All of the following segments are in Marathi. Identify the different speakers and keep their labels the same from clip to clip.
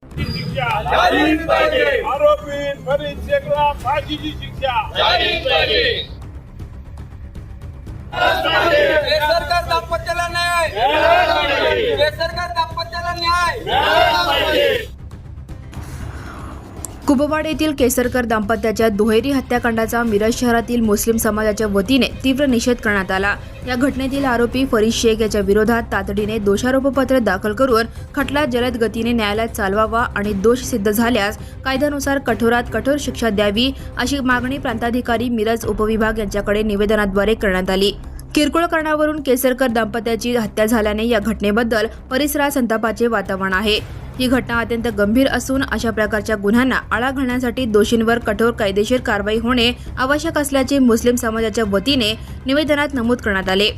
Speaker 1: शिक्षा झालीच पाहिजे। आरोपी फरीद शेखला फाशीची शिक्षा झालीच पाहिजे।
Speaker 2: सरकार दाम्पत्याला न्याय, सरकार दाम्पत्याला न्याय।
Speaker 3: कुपवाड येथील केसरकर दाम्पत्याच्या दुहेरी हत्याकांडाचा मिरज शहरातील मुस्लिम समाजाच्या वतीने तीव्र निषेध करण्यात आला। या घटनेतील आरोपी फरीद शेख याच्या विरोधात तातडीने दोषारोपपत्र दाखल करून खटला जलद गतीने न्यायालयात चालवावा आणि दोष सिद्ध झाल्यास कायद्यानुसार कठोरात कठोर शिक्षा द्यावी अशी मागणी प्रांताधिकारी मिरज उपविभाग यांच्याकडे निवेदनाद्वारे करण्यात आली। किरकोळ कारणावरून केसरकर दाम्पत्याची हत्या झाल्याने या घटनेबद्दल परिसरात संतापाचे वातावरण आहे। ही घटना अत्यंत गंभीर असून अशा प्रकारच्या गुन्ह्यांना आळा घालण्यासाठी दोषींवर कठोर कायदेशीर कारवाई होणे आवश्यक असल्याचे मुस्लिम समाजाच्या वतीने निवेदनात नमूद करण्यात आले।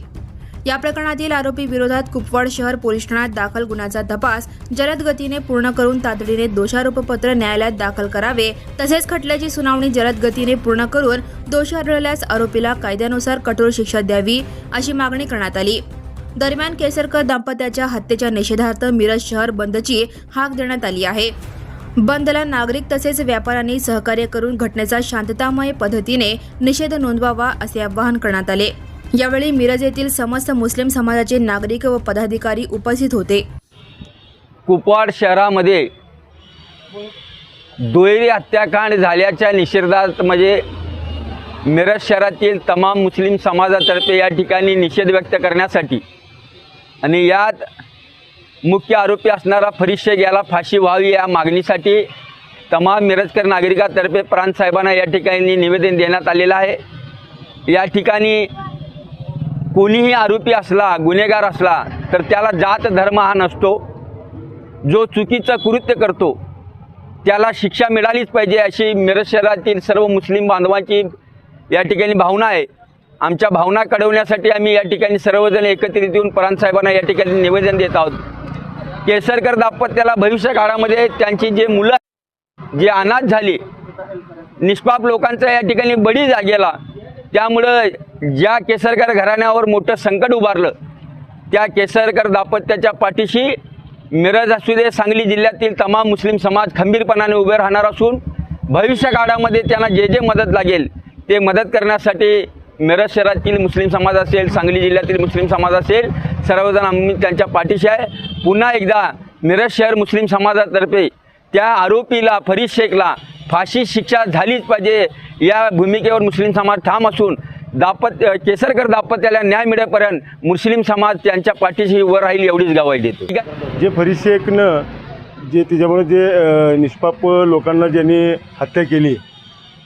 Speaker 3: या प्रकरणातील आरोपी विरोधात कुपवाड शहर पोलीस ठाण्यात दाखल गुन्ह्याचा तपास जलद गतीने पूर्ण करून तातडीने दोषारोपपत्र न्यायालयात दाखल करावे, तसेच खटल्याची सुनावणी जलद गतीने पूर्ण करून दोष आढळल्यास आरोपीला कायद्यानुसार कठोर शिक्षा द्यावी अशी मागणी करण्यात आली। दरम्यान केसरकर दाम्पत्याच्या हत्येच्या निषेधार्थ मिरज शहर बंदची हाक देण्यात आली आहे। बंदला नागरिक तसेच व्यापाऱ्यांनी सहकार्य करून घटनेचा शांततामय पद्धतीने निषेध नोंदवावा असे आवाहन करण्यात आले। यावेळी मिरज येथील समस्त मुस्लिम समाजाचे नागरिक व पदाधिकारी उपस्थित होते।
Speaker 4: कुपवाड शहरामध्ये दुहेरी हत्याकांड झाल्याच्या निषेधार्थ म्हणजे मिरज शहरातील तमाम मुस्लिम समाजातर्फे या ठिकाणी निषेध व्यक्त करण्यासाठी आणि यात मुख्य आरोपी असणारा फरीद शेख याला फाशी व्हावी या मागणीसाठी तमाम मिरजकर नागरिकांतर्फे प्रांत साहेबांना या ठिकाणी निवेदन देण्यात आलेलं आहे। या ठिकाणी कोणीही आरोपी असला, गुन्हेगार असला तर त्याला जात धर्म हा नसतो। जो चुकीचं कृत्य करतो त्याला शिक्षा मिळालीच पाहिजे अशी मिरज शहरातील सर्व मुस्लिम बांधवांची या ठिकाणी भावना आहे। आमच्या भावना कळवण्यासाठी आम्ही या ठिकाणी सर्वजण एकत्रित येऊन प्रांत साहेबांना या ठिकाणी निवेदन देत आहोत। केसरकर दाम्पत्याला भविष्य काळामध्ये त्यांची जे मुलं जे अनाथ झाली, निष्पाप लोकांचा या ठिकाणी बळी गेला, त्यामुळं ज्या केसरकर घराण्यावर मोठं संकट उभारलं त्या केसरकर दाम्पत्याच्या पाठीशी मिरज असू दे, सांगली जिल्ह्यातील तमाम मुस्लिम समाज खंबीरपणाने उभे राहणार असून भविष्य काळामध्ये त्यांना जे जे मदत लागेल ते मदत करण्यासाठी मिरज शहरातील मुस्लिम समाज असेल, सांगली जिल्ह्यातील मुस्लिम समाज असेल, सर्वजण आम्ही त्यांच्या पाठीशी आहे। पुन्हा एकदा मिरज शहर मुस्लिम समाजातर्फे त्या आरोपीला फरीद शेखला फाशी शिक्षा झालीच पाहिजे या भूमिकेवर मुस्लिम समाज ठाम असून केसरकर दाम्पत्याला न्याय मिळेपर्यंत मुस्लिम समाज त्यांच्या पाठीशी उभं राहील एवढीच ग्वाही देतो। ठीक आहे।
Speaker 5: जे फरीद शेखनं जे तिच्यामुळे जे निष्पाप लोकांना ज्यांनी हत्या केली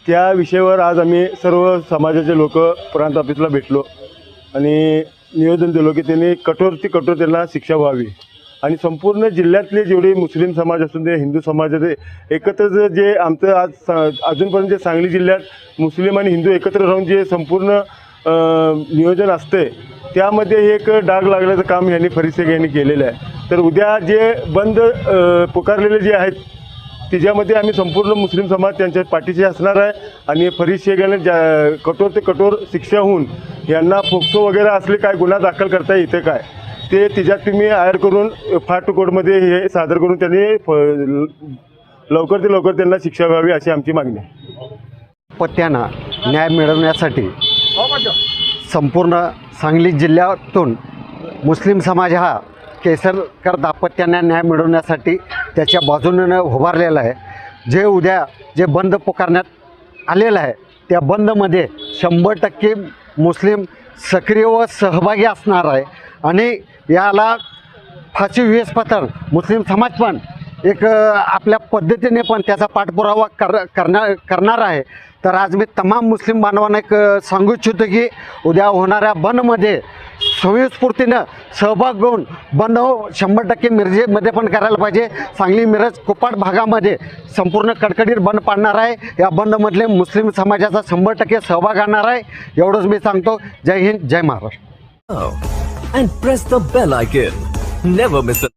Speaker 5: त्या विषयावर आज आम्ही सर्व समाजाचे लोक प्रांत ऑफिसला भेटलो आणि निवेदन दिलो की त्यांनी कठोर त्यांना शिक्षा व्हावी आणि संपूर्ण जिल्ह्यातले जेवढे मुस्लिम समाज असून दे, हिंदू समाजाचे एकत्र जे आमचं आज अजूनपर्यंत जे सांगली जिल्ह्यात मुस्लिम आणि हिंदू एकत्र राहून जे संपूर्ण नियोजन असते त्यामध्ये एक डाग लागल्याचं काम यांनी फरीद शेख यांनी केलेलं आहे। तर उद्या जे बंद पुकारलेले जे आहेत त्याच्यामध्ये आम्ही संपूर्ण मुस्लिम समाज त्यांच्या पाठीशी असणार आहे आणि फरीद शेख यांना कठोर ते कठोर शिक्षा होऊन यांना फोक्सो वगैरे असले काय गुन्हा दाखल करता येते काय ते तिच्यात तुम्ही आयर करून फास्ट कोर्टमध्ये हे सादर करून त्यांनी लवकर ते लवकर त्यांना शिक्षा व्हावी अशी आमची मागणी आहे।
Speaker 6: पत्त्यांना न्याय मिळवण्यासाठी संपूर्ण सांगली जिल्ह्यातून मुस्लिम समाज हा केसरकर दाम्पत्यांना न्याय मिळवण्यासाठी त्याच्या बाजूने उभारलेला आहे। जे उद्या जे बंद पुकारण्यात आलेलं आहे त्या बंदमध्ये 100% मुस्लिम सक्रिय व सहभागी असणार आहे आणि याला फाशी व्यासपत्र मुस्लिम समाज पण एक आपल्या पद्धतीने पण त्याचा पाठपुरावा करणार आहे। तर आज मी तमाम मुस्लिम बांधवांना एक सांगू इच्छितो की उद्या होणाऱ्या बंदमध्ये स्वयंस्फूर्तीनं सहभाग घेऊन बंद 100% मिरजेमध्ये पण करायला पाहिजे। सांगली मिरज कुपवाड भागामध्ये संपूर्ण कडकडीत बंद पाडणार आहे। या बंदमधले मुस्लिम समाजाचा 100% सहभाग आणणार आहे एवढंच मी सांगतो। जय हिंद, जय Maharashtra.
Speaker 7: And press the bell icon. Never miss a